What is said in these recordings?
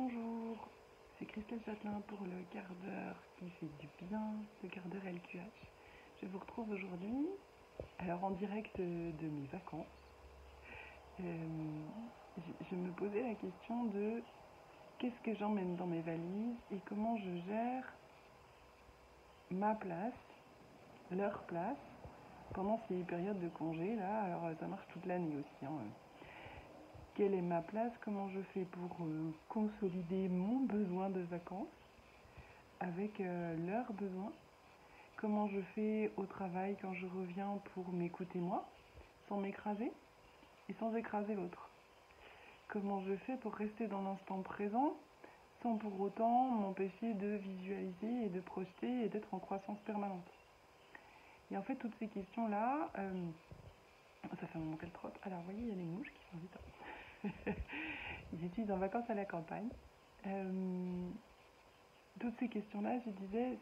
Bonjour, c'est Christelle Châtelain pour le quart d'heure qui fait du bien, le quart d'heure LQH. Je vous retrouve aujourd'hui, alors en direct de mes vacances. Je me posais la question de qu'est-ce que j'emmène dans mes valises et comment je gère ma place, leur place, pendant ces périodes de congé là. Alors ça marche toute l'année aussi, hein. Quelle est ma place, comment je fais pour consolider mon besoin de vacances avec leurs besoins, comment je fais au travail quand je reviens pour m'écouter moi, sans m'écraser et sans écraser l'autre, comment je fais pour rester dans l'instant présent sans pour autant m'empêcher de visualiser et de projeter et d'être en croissance permanente. Et en fait, toutes ces questions-là, ça fait un moment qu'elle trotte. Alors, vous voyez, il y a les mouches qui sont vite. Je suis en vacances à la campagne. Toutes ces questions-là, je disais,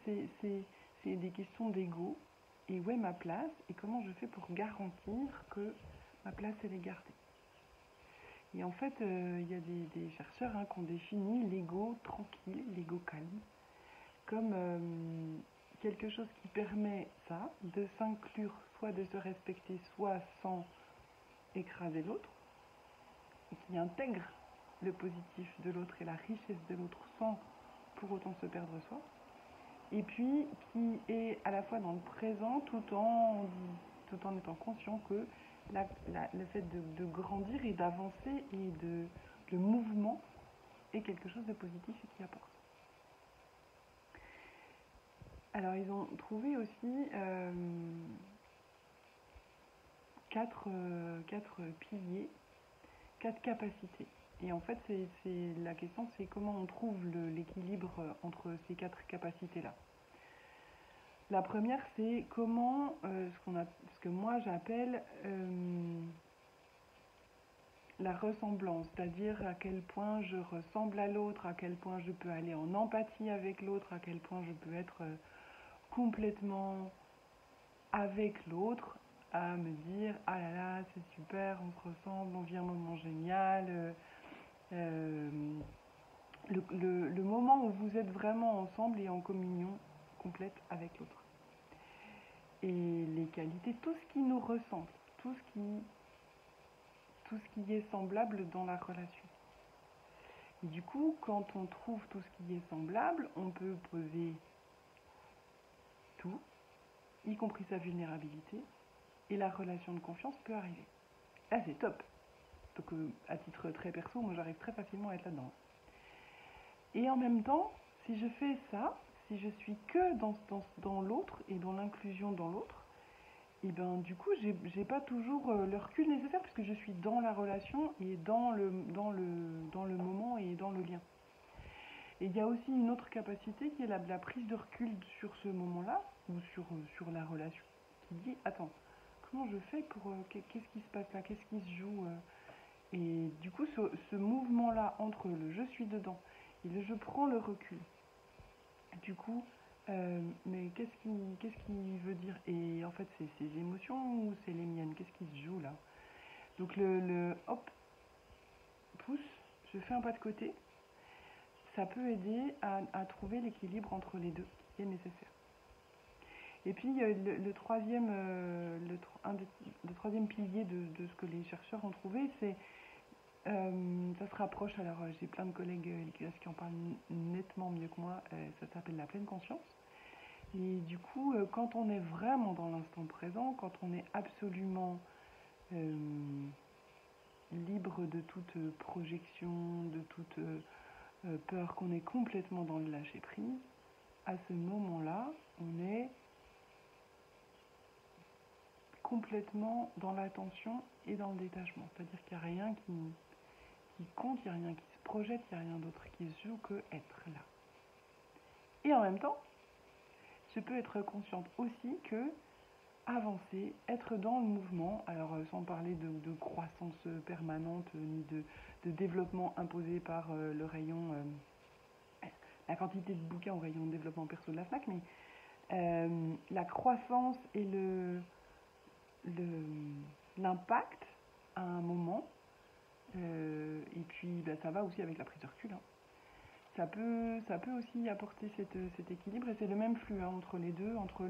c'est des questions d'ego. Et où est ma place et comment je fais pour garantir que ma place, elle est gardée. Et en fait, il y a des chercheurs qui ont défini l'ego tranquille, l'ego calme, comme quelque chose qui permet ça, de s'inclure, soit de se respecter, soit sans écraser l'autre, et qui intègre le positif de l'autre et la richesse de l'autre sans pour autant se perdre soi, et puis qui est à la fois dans le présent tout en étant conscient que le fait de grandir et d'avancer et le mouvement est quelque chose de positif et qui apporte. Alors ils ont trouvé aussi quatre piliers, 4 capacités. Et en fait, la question, c'est comment on trouve l'équilibre entre ces 4 capacités-là. La première, c'est comment, ce que moi j'appelle la ressemblance, c'est-à-dire à quel point je ressemble à l'autre, à quel point je peux aller en empathie avec l'autre, à quel point je peux être complètement avec l'autre, à me dire « Ah là là, c'est super, on se ressemble, on vit un moment génial ». Le moment où vous êtes vraiment ensemble et en communion complète avec l'autre. Et les qualités, tout ce qui nous ressemble, tout ce qui est semblable dans la relation. Et du coup, quand on trouve tout ce qui est semblable, on peut poser tout, y compris sa vulnérabilité, et la relation de confiance peut arriver. Là, c'est top. Donc, à titre très perso, moi, j'arrive très facilement à être là-dedans. Et en même temps, si je fais ça, si je suis que dans l'autre et dans l'inclusion dans l'autre, et ben du coup, j'ai pas toujours le recul nécessaire puisque je suis dans la relation et dans le moment et dans le lien. Et il y a aussi une autre capacité qui est la prise de recul sur ce moment-là ou sur la relation, qui dit attends, comment je fais pour qu'est-ce qui se passe là, qu'est-ce qui se joue et du coup, ce mouvement-là entre le je suis dedans et le je prends le recul, du coup, mais qu'est-ce qui veut dire? Et en fait, c'est ses émotions ou c'est les miennes? Qu'est-ce qui se joue là? Donc le hop, pouce, je fais un pas de côté, ça peut aider à trouver l'équilibre entre les deux qui est nécessaire. Et puis le troisième pilier de ce que les chercheurs ont trouvé, c'est ça se rapproche, alors j'ai plein de collègues LQS qui en parlent nettement mieux que moi, ça s'appelle la pleine conscience. Et du coup, quand on est vraiment dans l'instant présent, quand on est absolument libre de toute projection, de toute peur, qu'on est complètement dans le lâcher prise, à ce moment-là, on est complètement dans l'attention et dans le détachement. C'est-à-dire qu'il n'y a rien qui compte, il n'y a rien qui se projette, il n'y a rien d'autre qui se joue que être là. Et en même temps, je peux être consciente aussi que avancer, être dans le mouvement, alors sans parler de croissance permanente, ni de développement imposé par le rayon, la quantité de bouquins au rayon de développement perso de la FNAC, mais la croissance et l'impact à un moment, et puis ça va aussi avec la prise de recul, hein. ça peut aussi apporter cet équilibre, et c'est le même flux hein, entre les deux, entre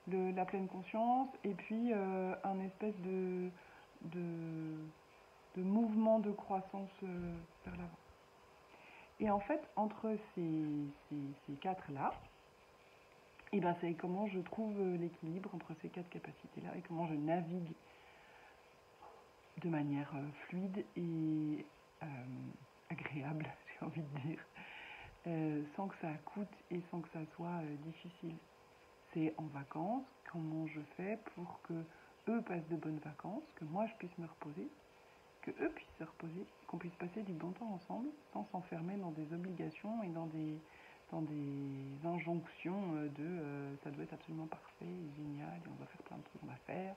la pleine conscience et puis un espèce de, de mouvement de croissance vers l'avant. Et en fait, entre ces quatre-là, et ben c'est comment je trouve l'équilibre entre ces quatre capacités-là et comment je navigue de manière fluide et agréable, j'ai envie de dire, sans que ça coûte et sans que ça soit difficile. C'est en vacances, comment je fais pour que eux passent de bonnes vacances, que moi je puisse me reposer, que eux puissent se reposer, qu'on puisse passer du bon temps ensemble, sans s'enfermer dans des obligations et dans des injonctions ça doit être absolument parfait et génial, et on doit faire plein de trucs, on va faire,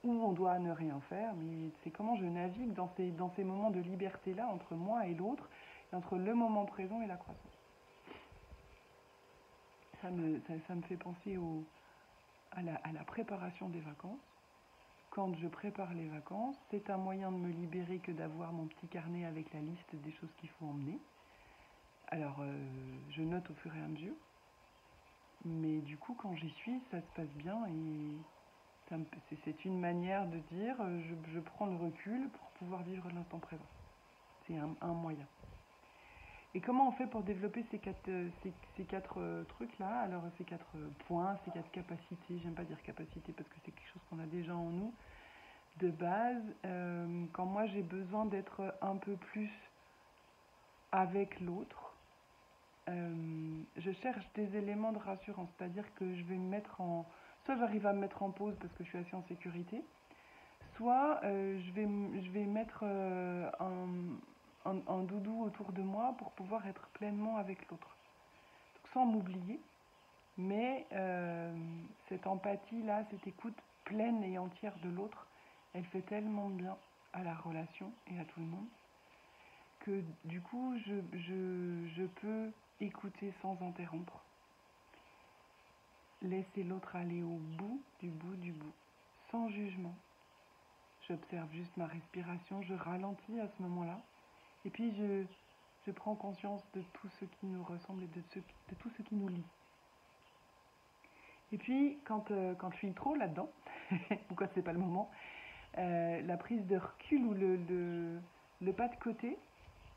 ou on doit ne rien faire, mais c'est comment je navigue dans ces moments de liberté-là, entre moi et l'autre, et entre le moment présent et la croissance. Ça me fait penser à la préparation des vacances. Quand je prépare les vacances, c'est un moyen de me libérer que d'avoir mon petit carnet avec la liste des choses qu'il faut emmener. Alors, je note au fur et à mesure, mais du coup, quand j'y suis, ça se passe bien et c'est une manière de dire je prends le recul pour pouvoir vivre l'instant présent. C'est un moyen. Et comment on fait pour développer ces quatre trucs-là? Alors, ces quatre points, ces quatre capacités, j'aime pas dire capacité parce que c'est quelque chose qu'on a déjà en nous, de base, quand moi j'ai besoin d'être un peu plus avec l'autre, je cherche des éléments de rassurance, c'est-à-dire que je vais me mettre soit j'arrive à me mettre en pause parce que je suis assez en sécurité, soit je vais mettre un doudou autour de moi pour pouvoir être pleinement avec l'autre. Donc, sans m'oublier, mais cette empathie-là, cette écoute pleine et entière de l'autre, elle fait tellement bien à la relation et à tout le monde que du coup, je peux écouter sans interrompre, laisser l'autre aller au bout, sans jugement. J'observe juste ma respiration, je ralentis à ce moment-là, et puis je prends conscience de tout ce qui nous ressemble et de tout ce qui nous lie. Et puis, quand je suis trop là-dedans, ou quand c'est pas le moment, la prise de recul ou le pas de côté,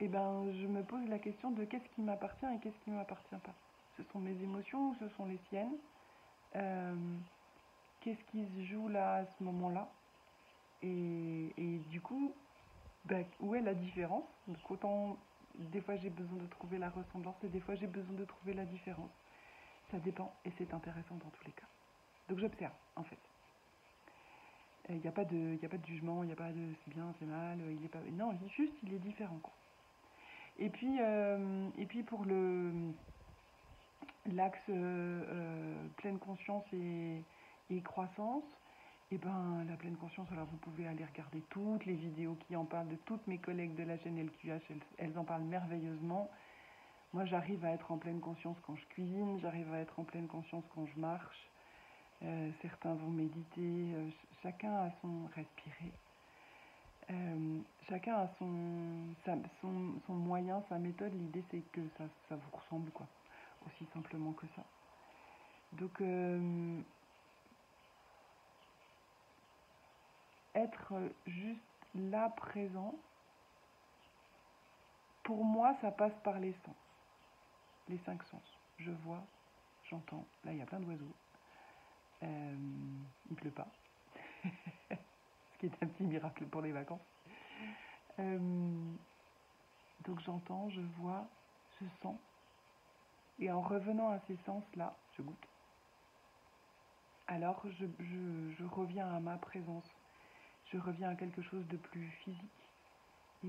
eh ben, je me pose la question de qu'est-ce qui m'appartient et qu'est-ce qui ne m'appartient pas. Ce sont mes émotions ou ce sont les siennes? Qu'est-ce qui se joue là à ce moment-là? Et du coup, où est la différence? Donc autant, des fois j'ai besoin de trouver la ressemblance et des fois j'ai besoin de trouver la différence. Ça dépend et c'est intéressant dans tous les cas. Donc j'observe en fait. Il n'y a pas de jugement, il n'y a pas de c'est bien, c'est mal, il est pas. Non, juste il est différent quoi. Et puis pour l'axe pleine conscience et croissance, et ben la pleine conscience, alors vous pouvez aller regarder toutes les vidéos qui en parlent, de toutes mes collègues de la chaîne LQH, elles en parlent merveilleusement. Moi j'arrive à être en pleine conscience quand je cuisine, j'arrive à être en pleine conscience quand je marche, certains vont méditer, chacun a son respirer. Chacun a son moyen, sa méthode. L'idée c'est que ça vous ressemble quoi, aussi simplement que ça. Donc être juste là présent, pour moi ça passe par les sens, les 5 sens. Je vois, j'entends, là il y a plein d'oiseaux, il pleut pas, ce qui est un petit miracle pour les vacances. Donc j'entends, je vois, je sens. Et en revenant à ces sens-là, je goûte. Alors je reviens à ma présence. Je reviens à quelque chose de plus physique. Et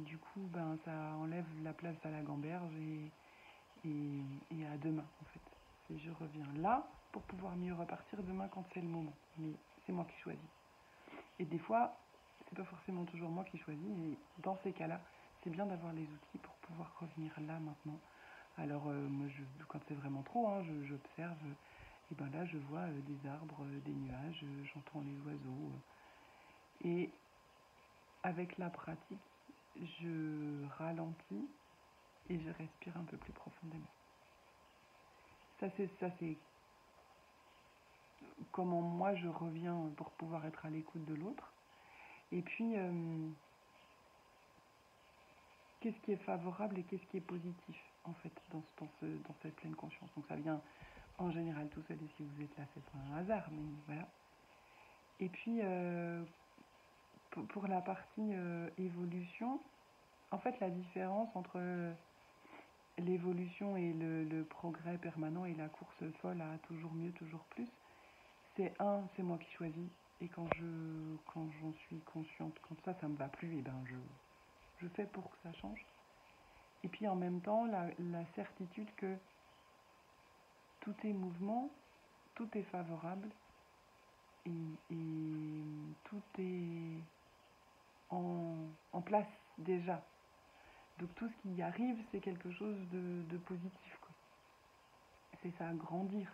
du coup, ça enlève la place à la gamberge et à demain, en fait. Et je reviens là pour pouvoir mieux repartir demain quand c'est le moment. Mais c'est moi qui choisis. Et des fois, c'est pas forcément toujours moi qui choisis. Et dans ces cas-là, c'est bien d'avoir les outils pour pouvoir revenir là maintenant. Alors, moi, quand c'est vraiment trop, j'observe. Et là, je vois des arbres, des nuages, j'entends les oiseaux. Et avec la pratique, je ralentis et je respire un peu plus profondément. Ça c'est comment moi je reviens pour pouvoir être à l'écoute de l'autre. Et puis, qu'est-ce qui est favorable et qu'est-ce qui est positif, en fait, dans cette pleine conscience. Donc ça vient en général tout seul, et si vous êtes là, c'est pas un hasard, mais voilà. Et puis, pour la partie évolution, en fait, la différence entre l'évolution et le progrès permanent et la course folle à toujours mieux, toujours plus, c'est moi qui choisis. Et quand j'en suis consciente, quand ça me va plus, et ben je fais pour que ça change. Et puis en même temps, la certitude que tout est mouvement, tout est favorable et tout est en place déjà. Donc tout ce qui arrive, c'est quelque chose de positif, quoi. C'est ça, grandir.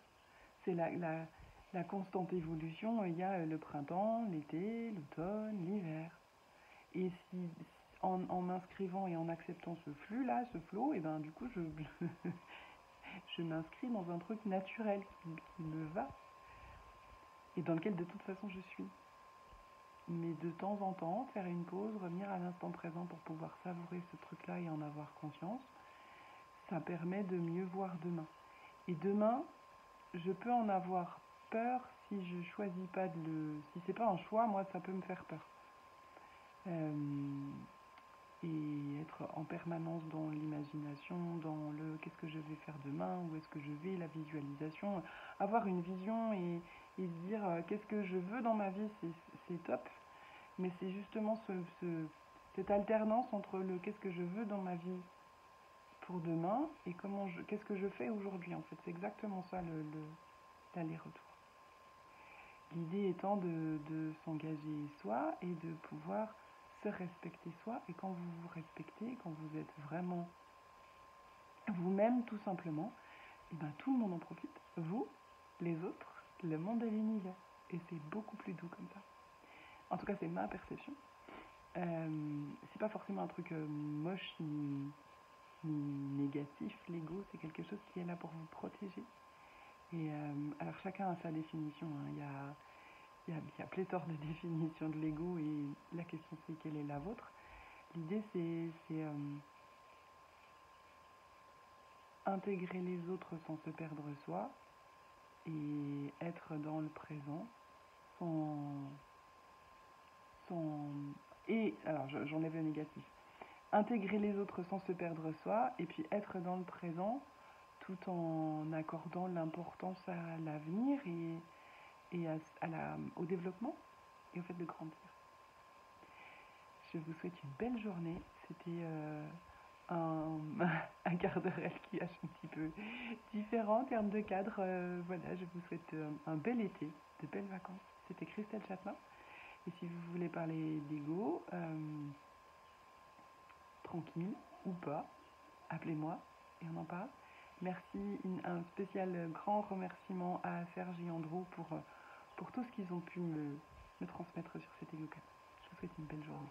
C'est la constante évolution. Il y a le printemps, l'été, l'automne, l'hiver. Et si en m'inscrivant et en acceptant ce flux-là, ce flow, et ben du coup je m'inscris dans un truc naturel qui me va et dans lequel de toute façon je suis. Mais de temps en temps, faire une pause, revenir à l'instant présent pour pouvoir savourer ce truc-là et en avoir conscience, ça permet de mieux voir demain. Et demain, je peux en avoir peur si je choisis pas si c'est pas un choix, moi ça peut me faire peur. Et être en permanence dans l'imagination, dans le qu'est-ce que je vais faire demain, où est-ce que je vais, la visualisation, avoir une vision et se dire qu'est-ce que je veux dans ma vie, c'est top, mais c'est justement cette alternance entre le qu'est-ce que je veux dans ma vie pour demain et qu'est-ce que je fais aujourd'hui, en fait, c'est exactement ça l'aller-retour. L'idée étant de s'engager soi et de pouvoir se respecter soi, et quand vous vous respectez, quand vous êtes vraiment vous-même tout simplement, et ben tout le monde en profite, vous, les autres, le monde et l'univers, et c'est beaucoup plus doux comme ça. En tout cas, c'est ma perception. C'est pas forcément un truc moche ni négatif, l'ego, c'est quelque chose qui est là pour vous protéger. Et alors chacun a sa définition, hein. Il y a pléthore de définitions de l'ego, et la question c'est quelle est la vôtre. L'idée c'est intégrer les autres sans se perdre soi et être dans le présent et alors j'enlève le négatif. Intégrer les autres sans se perdre soi, et puis être dans le présent tout en accordant l'importance à l'avenir et au développement et au fait de grandir. Je vous souhaite une belle journée. C'était un quart d'heure qui un petit peu différent en termes de cadre. Voilà, je vous souhaite un bel été, de belles vacances. C'était Christelle Châtelain. Et si vous voulez parler d'ego, tranquille ou pas, appelez-moi et on en parle. Merci, un spécial grand remerciement à Serge et Andrew pour tout ce qu'ils ont pu me transmettre sur cet EgoCast. Je vous souhaite une belle journée.